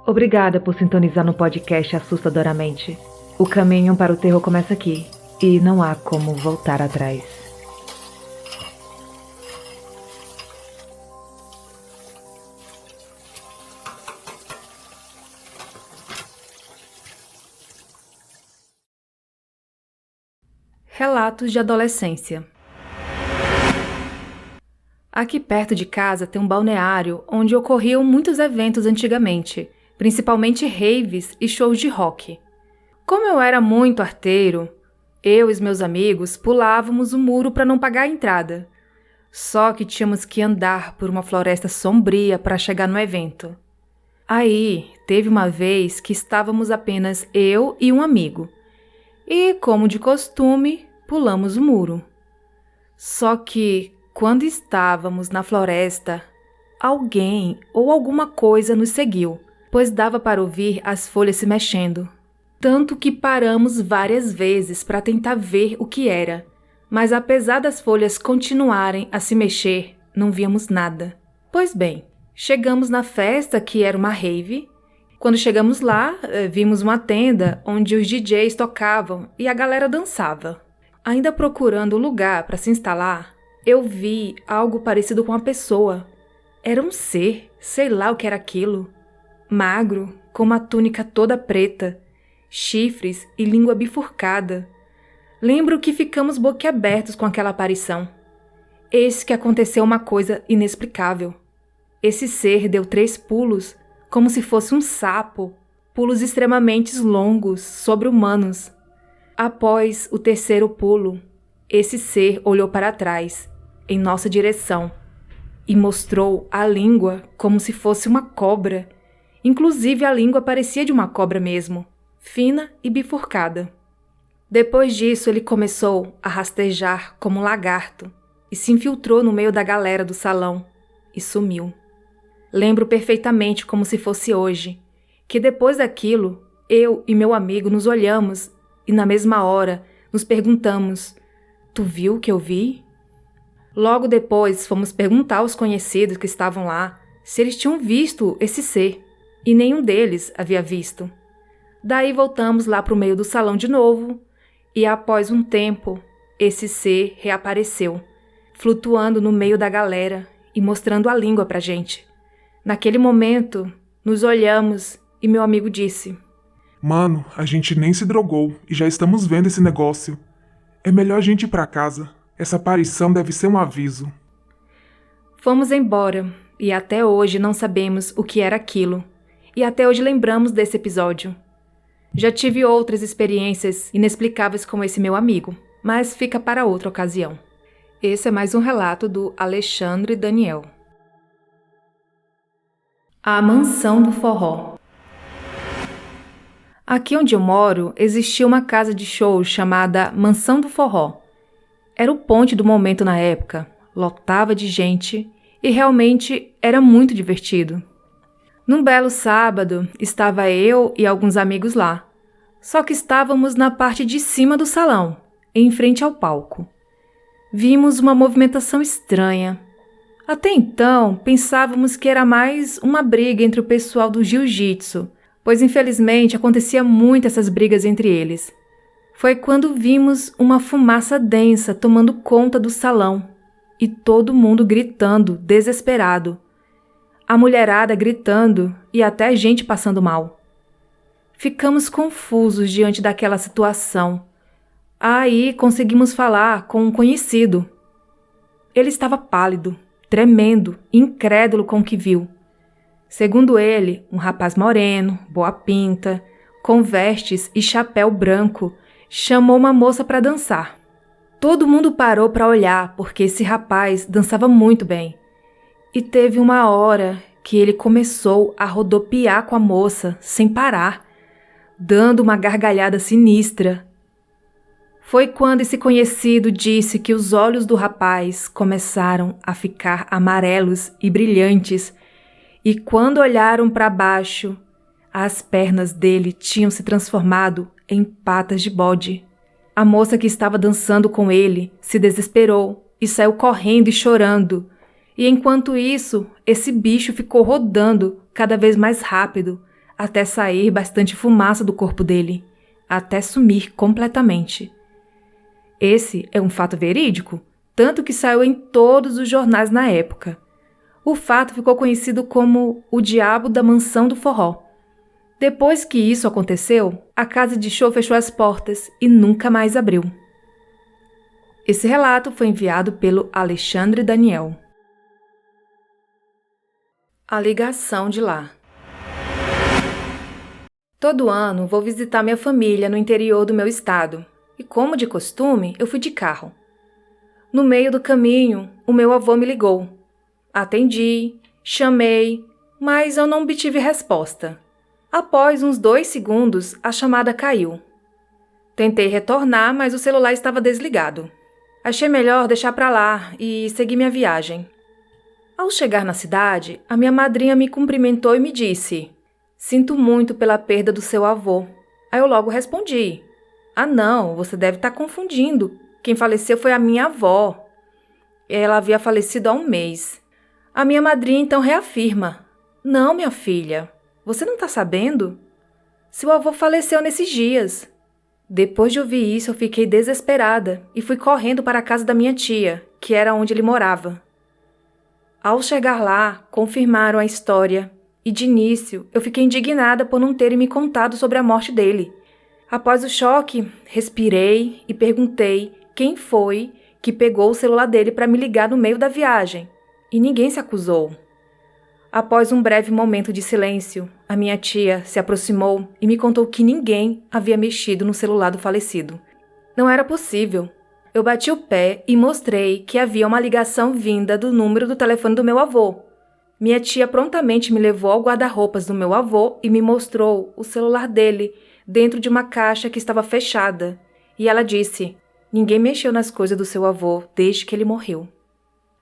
Obrigada por sintonizar no podcast Assustadoramente. O caminho para o terror começa aqui, e não há como voltar atrás. Relatos de adolescência. Aqui perto de casa tem um balneário onde ocorriam muitos eventos antigamente, principalmente raves e shows de rock. Como eu era muito arteiro, eu e os meus amigos pulávamos o muro para não pagar a entrada. Só que tínhamos que andar por uma floresta sombria para chegar no evento. Aí, teve uma vez que estávamos apenas eu e um amigo. E, como de costume, pulamos o muro. Só que, quando estávamos na floresta, alguém ou alguma coisa nos seguiu, pois dava para ouvir as folhas se mexendo. Tanto que paramos várias vezes para tentar ver o que era, mas apesar das folhas continuarem a se mexer, não víamos nada. Pois bem, chegamos na festa, que era uma rave. Quando chegamos lá, vimos uma tenda onde os DJs tocavam e a galera dançava. Ainda procurando o lugar para se instalar, eu vi algo parecido com uma pessoa. Era um ser, sei lá o que era aquilo. Magro, com uma túnica toda preta, chifres e língua bifurcada. Lembro que ficamos boquiabertos com aquela aparição. Eis que aconteceu uma coisa inexplicável. Esse ser deu 3 pulos, como se fosse um sapo, pulos extremamente longos, sobre-humanos. Após o 3º pulo, esse ser olhou para trás, em nossa direção, e mostrou a língua como se fosse uma cobra. Inclusive a língua parecia de uma cobra mesmo, fina e bifurcada. Depois disso ele começou a rastejar como um lagarto e se infiltrou no meio da galera do salão e sumiu. Lembro perfeitamente como se fosse hoje, que depois daquilo, eu e meu amigo nos olhamos e na mesma hora nos perguntamos: "Tu viu o que eu vi?" Logo depois fomos perguntar aos conhecidos que estavam lá se eles tinham visto esse ser, e nenhum deles havia visto. Daí voltamos lá para o meio do salão de novo, e após um tempo, esse ser reapareceu, flutuando no meio da galera e mostrando a língua pra gente. Naquele momento, nos olhamos e meu amigo disse: "Mano, a gente nem se drogou e já estamos vendo esse negócio. É melhor a gente ir pra casa. Essa aparição deve ser um aviso." Fomos embora e até hoje não sabemos o que era aquilo. E até hoje lembramos desse episódio. Já tive outras experiências inexplicáveis com esse meu amigo, mas fica para outra ocasião. Esse é mais um relato do Alexandre Daniel. A Mansão do Forró. Aqui onde eu moro, existia uma casa de show chamada Mansão do Forró. Era o ponte do momento na época, lotava de gente e realmente era muito divertido. Num belo sábado, estava eu e alguns amigos lá, só que estávamos na parte de cima do salão, em frente ao palco. Vimos uma movimentação estranha. Até então, pensávamos que era mais uma briga entre o pessoal do jiu-jitsu, pois infelizmente acontecia muito essas brigas entre eles. Foi quando vimos uma fumaça densa tomando conta do salão e todo mundo gritando, desesperado. A mulherada gritando e até a gente passando mal. Ficamos confusos diante daquela situação. Aí conseguimos falar com um conhecido. Ele estava pálido, tremendo, incrédulo com o que viu. Segundo ele, um rapaz moreno, boa pinta, com vestes e chapéu branco, chamou uma moça para dançar. Todo mundo parou para olhar porque esse rapaz dançava muito bem. E teve uma hora que ele começou a rodopiar com a moça sem parar, dando uma gargalhada sinistra. Foi quando esse conhecido disse que os olhos do rapaz começaram a ficar amarelos e brilhantes, e quando olharam para baixo, as pernas dele tinham se transformado em patas de bode. A moça que estava dançando com ele se desesperou e saiu correndo e chorando. E enquanto isso, esse bicho ficou rodando cada vez mais rápido, até sair bastante fumaça do corpo dele, até sumir completamente. Esse é um fato verídico, tanto que saiu em todos os jornais na época. O fato ficou conhecido como o Diabo da Mansão do Forró. Depois que isso aconteceu, a casa de show fechou as portas e nunca mais abriu. Esse relato foi enviado pelo Alexandre Daniel. A ligação de lá. Todo ano vou visitar minha família no interior do meu estado, e como de costume, eu fui de carro. No meio do caminho, o meu avô me ligou. Atendi, chamei, mas eu não obtive resposta. Após uns 2 segundos, a chamada caiu. Tentei retornar, mas o celular estava desligado. Achei melhor deixar pra lá e seguir minha viagem. Ao chegar na cidade, a minha madrinha me cumprimentou e me disse: "Sinto muito pela perda do seu avô." Aí eu logo respondi: "Ah não, você deve estar confundindo. Quem faleceu foi a minha avó. Ela havia falecido há 1 mês." A minha madrinha então reafirma: "Não, minha filha, você não está sabendo? Seu avô faleceu nesses dias." Depois de ouvir isso, eu fiquei desesperada e fui correndo para a casa da minha tia, que era onde ele morava. Ao chegar lá, confirmaram a história e, de início, eu fiquei indignada por não terem me contado sobre a morte dele. Após o choque, respirei e perguntei quem foi que pegou o celular dele para me ligar no meio da viagem, e ninguém se acusou. Após um breve momento de silêncio, a minha tia se aproximou e me contou que ninguém havia mexido no celular do falecido. Não era possível. Eu bati o pé e mostrei que havia uma ligação vinda do número do telefone do meu avô. Minha tia prontamente me levou ao guarda-roupas do meu avô e me mostrou o celular dele dentro de uma caixa que estava fechada. E ela disse: "Ninguém mexeu nas coisas do seu avô desde que ele morreu."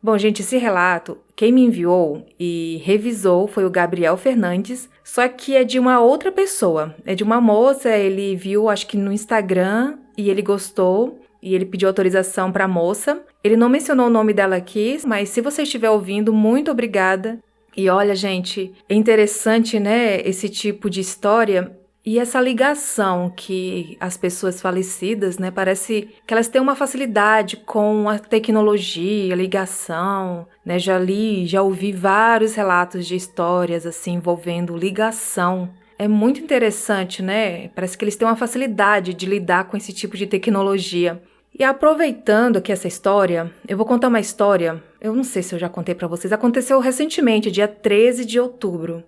Bom, gente, esse relato, quem me enviou e revisou foi o Gabriel Fernandes, só que é de uma outra pessoa. É de uma moça, ele viu, acho que no Instagram, e ele gostou, e ele pediu autorização para a moça. Ele não mencionou o nome dela aqui, mas se você estiver ouvindo, muito obrigada. E olha, gente, é interessante, né, esse tipo de história. E essa ligação que as pessoas falecidas, né, parece que elas têm uma facilidade com a tecnologia, a ligação, né? Já ouvi vários relatos de histórias assim envolvendo ligação. É muito interessante, né? Parece que eles têm uma facilidade de lidar com esse tipo de tecnologia. E aproveitando aqui essa história, eu vou contar uma história, eu não sei se eu já contei pra vocês, aconteceu recentemente, dia 13 de outubro.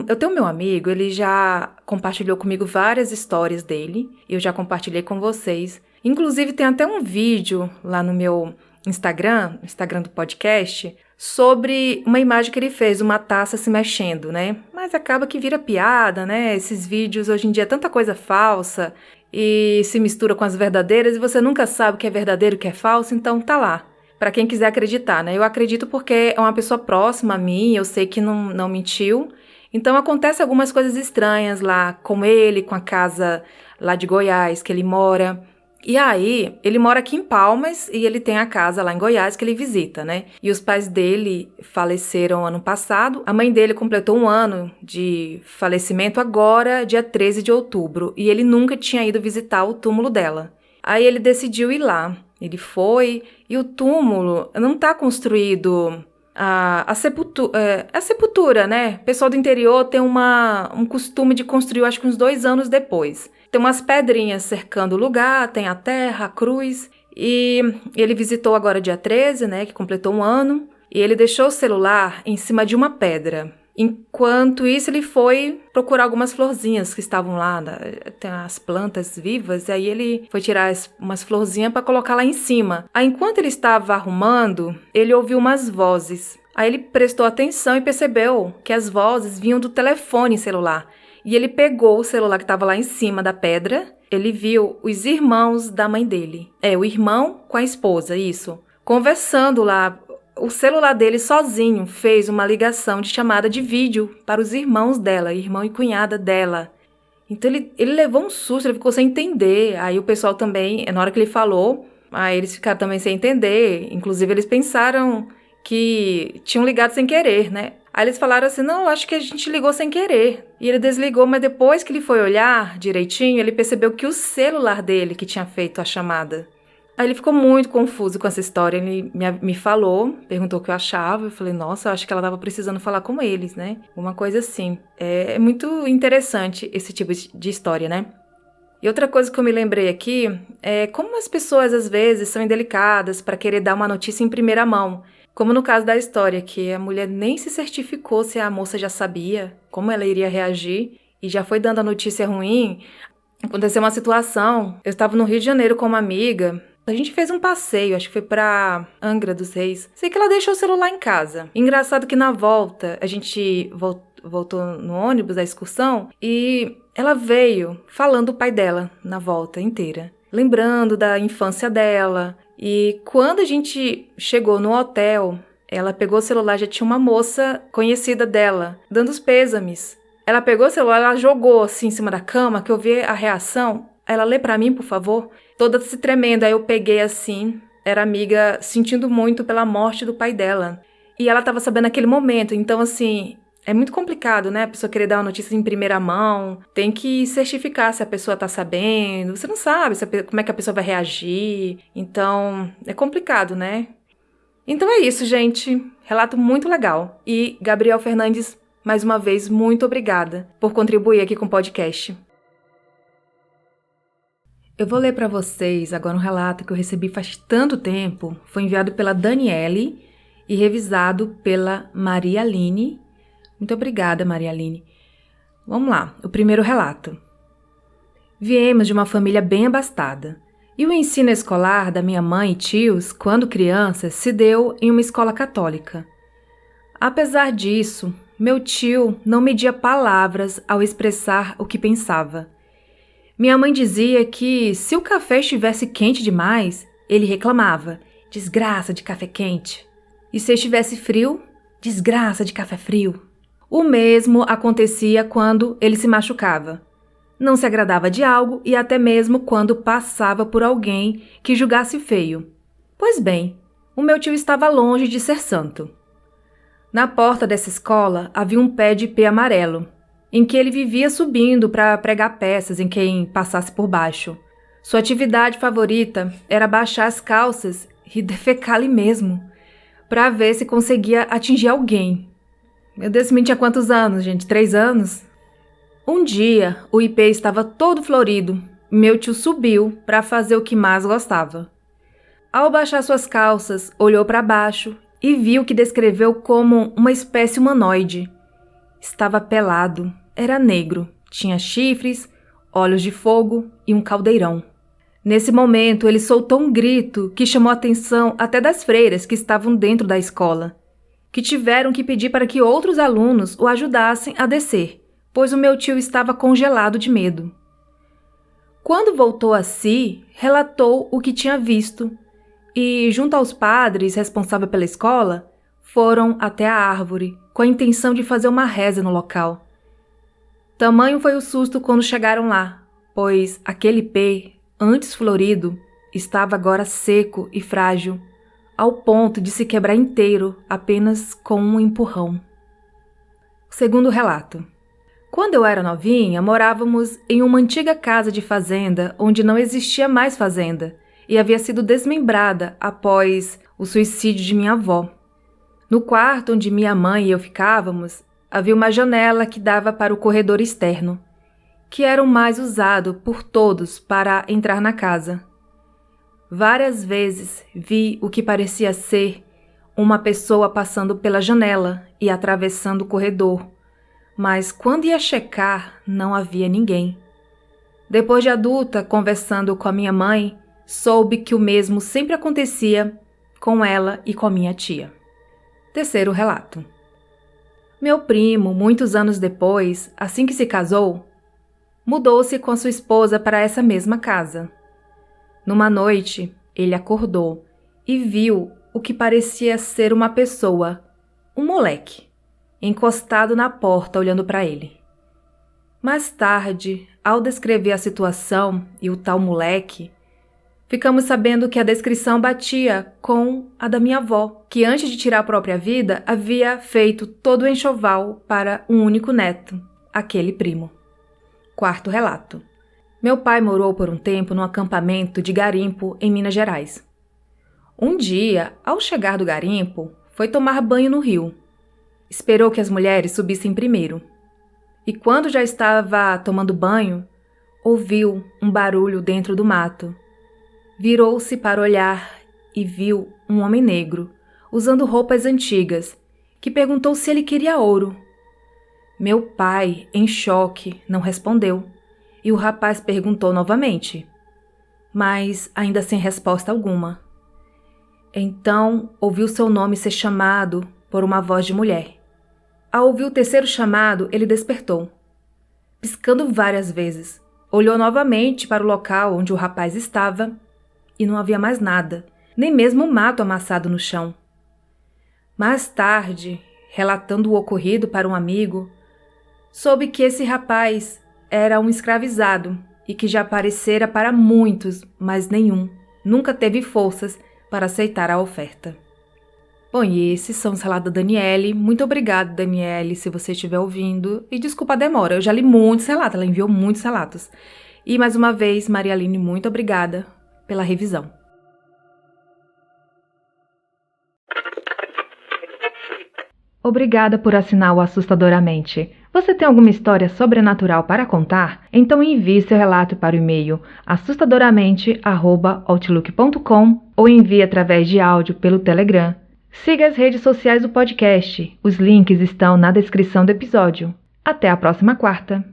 Eu tenho meu amigo, ele já compartilhou comigo várias histórias dele, e eu já compartilhei com vocês. Inclusive tem até um vídeo lá no meu Instagram do podcast, sobre uma imagem que ele fez, uma taça se mexendo, né? Mas acaba que vira piada, né? Esses vídeos hoje em dia é tanta coisa falsa e se mistura com as verdadeiras e você nunca sabe o que é verdadeiro e o que é falso, então tá lá. Pra quem quiser acreditar, né? Eu acredito porque é uma pessoa próxima a mim, eu sei que não mentiu. Então acontece algumas coisas estranhas lá com ele, com a casa lá de Goiás que ele mora. E aí, ele mora aqui em Palmas e ele tem a casa lá em Goiás que ele visita, né? E os pais dele faleceram ano passado. A mãe dele completou 1 ano de falecimento agora, dia 13 de outubro. E ele nunca tinha ido visitar o túmulo dela. Aí ele decidiu ir lá. Ele foi e o túmulo não está construído... A sepultura, né? O pessoal do interior tem um costume de construir, acho que uns 2 anos depois. Tem umas pedrinhas cercando o lugar, tem a terra, a cruz. E ele visitou agora dia 13, né? Que completou 1 ano. E ele deixou o celular em cima de uma pedra. Enquanto isso, ele foi procurar algumas florzinhas que estavam lá, tem as plantas vivas, e aí ele foi tirar umas florzinhas para colocar lá em cima. Aí, enquanto ele estava arrumando, ele ouviu umas vozes. Aí ele prestou atenção e percebeu que as vozes vinham do telefone celular. E ele pegou o celular que estava lá em cima da pedra, ele viu os irmãos da mãe dele. O irmão com a esposa, isso. Conversando lá. O celular dele sozinho fez uma ligação de chamada de vídeo para os irmãos dela, irmão e cunhada dela. Então ele levou um susto, ele ficou sem entender. Aí o pessoal também, na hora que ele falou, aí eles ficaram também sem entender. Inclusive eles pensaram que tinham ligado sem querer, né? Aí eles falaram assim, não, eu acho que a gente ligou sem querer. E ele desligou, mas depois que ele foi olhar direitinho, ele percebeu que o celular dele que tinha feito a chamada. Aí ele ficou muito confuso com essa história, ele me falou, perguntou o que eu achava, eu falei, nossa, eu acho que ela estava precisando falar com eles, né? Uma coisa assim. É muito interessante esse tipo de história, né? E outra coisa que eu me lembrei aqui é como as pessoas às vezes são indelicadas para querer dar uma notícia em primeira mão. Como no caso da história, que a mulher nem se certificou se a moça já sabia como ela iria reagir e já foi dando a notícia ruim. Aconteceu uma situação, eu estava no Rio de Janeiro com uma amiga. A gente fez um passeio, acho que foi pra Angra dos Reis. Sei que ela deixou o celular em casa. Engraçado que na volta, a gente voltou no ônibus da excursão e ela veio falando do pai dela na volta inteira. Lembrando da infância dela. E quando a gente chegou no hotel, ela pegou o celular, já tinha uma moça conhecida dela, dando os pêsames. Ela pegou o celular, ela jogou assim em cima da cama, que eu vi a reação. Ela lê pra mim, por favor. Toda se tremendo, aí eu peguei assim, era amiga sentindo muito pela morte do pai dela. E ela tava sabendo naquele momento, então assim, é muito complicado, né? A pessoa querer dar uma notícia em primeira mão, tem que certificar se a pessoa tá sabendo, você não sabe como é que a pessoa vai reagir, então é complicado, né? Então é isso, gente, relato muito legal. E Gabriel Fernandes, mais uma vez, muito obrigada por contribuir aqui com o podcast. Eu vou ler para vocês agora um relato que eu recebi faz tanto tempo. Foi enviado pela Daniele e revisado pela Maria Aline. Muito obrigada, Maria Aline. Vamos lá, o primeiro relato. Viemos de uma família bem abastada. E o ensino escolar da minha mãe e tios, quando crianças, se deu em uma escola católica. Apesar disso, meu tio não media palavras ao expressar o que pensava. Minha mãe dizia que, se o café estivesse quente demais, ele reclamava, desgraça de café quente. E se estivesse frio, desgraça de café frio. O mesmo acontecia quando ele se machucava. Não se agradava de algo e até mesmo quando passava por alguém que julgasse feio. Pois bem, o meu tio estava longe de ser santo. Na porta dessa escola havia um pé de ipê amarelo, em que ele vivia subindo para pregar peças em quem passasse por baixo. Sua atividade favorita era baixar as calças e defecar ali mesmo, para ver se conseguia atingir alguém. Meu Deus, esse menino tinha quantos anos, gente? 3 anos? Um dia, o ipê estava todo florido. Meu tio subiu para fazer o que mais gostava. Ao baixar suas calças, olhou para baixo e viu o que descreveu como uma espécie humanoide. Estava pelado, era negro, tinha chifres, olhos de fogo e um caldeirão. Nesse momento, ele soltou um grito que chamou a atenção até das freiras que estavam dentro da escola, que tiveram que pedir para que outros alunos o ajudassem a descer, pois o meu tio estava congelado de medo. Quando voltou a si, relatou o que tinha visto e, junto aos padres responsáveis pela escola, foram até a árvore com a intenção de fazer uma reza no local. Tamanho foi o susto quando chegaram lá, pois aquele ipê, antes florido, estava agora seco e frágil, ao ponto de se quebrar inteiro apenas com um empurrão. Segundo relato. Quando eu era novinha, morávamos em uma antiga casa de fazenda onde não existia mais fazenda e havia sido desmembrada após o suicídio de minha avó. No quarto onde minha mãe e eu ficávamos, havia uma janela que dava para o corredor externo, que era o mais usado por todos para entrar na casa. Várias vezes vi o que parecia ser uma pessoa passando pela janela e atravessando o corredor, mas quando ia checar, não havia ninguém. Depois de adulta, conversando com a minha mãe, soube que o mesmo sempre acontecia com ela e com a minha tia. Terceiro relato. Meu primo, muitos anos depois, assim que se casou, mudou-se com a sua esposa para essa mesma casa. Numa noite, ele acordou e viu o que parecia ser uma pessoa, um moleque, encostado na porta olhando para ele. Mais tarde, ao descrever a situação e o tal moleque, Ficamos sabendo que a descrição batia com a da minha avó, que antes de tirar a própria vida, havia feito todo o enxoval para um único neto, aquele primo. Quarto relato. Meu pai morou por um tempo num acampamento de garimpo em Minas Gerais. Um dia, ao chegar do garimpo, foi tomar banho no rio. Esperou que as mulheres subissem primeiro. E quando já estava tomando banho, ouviu um barulho dentro do mato. Virou-se para olhar e viu um homem negro, usando roupas antigas, que perguntou se ele queria ouro. Meu pai, em choque, não respondeu, e o rapaz perguntou novamente, mas ainda sem resposta alguma. Então, ouviu seu nome ser chamado por uma voz de mulher. Ao ouvir o terceiro chamado, ele despertou. Piscando várias vezes, olhou novamente para o local onde o rapaz estava e não havia mais nada, nem mesmo um mato amassado no chão. Mais tarde, relatando o ocorrido para um amigo, soube que esse rapaz era um escravizado e que já aparecera para muitos, mas nenhum nunca teve forças para aceitar a oferta. Bom, e esses são os relatos da Daniele. Muito obrigada, Daniele, se você estiver ouvindo. E desculpa a demora, eu já li muitos relatos, ela enviou muitos relatos. E mais uma vez, Maria Aline, muito obrigada pela revisão. Obrigada por assinar o Assustadoramente. Você tem alguma história sobrenatural para contar? Então envie seu relato para o e-mail assustadoramente@outlook.com ou envie através de áudio pelo Telegram. Siga as redes sociais do podcast. Os links estão na descrição do episódio. Até a próxima quarta!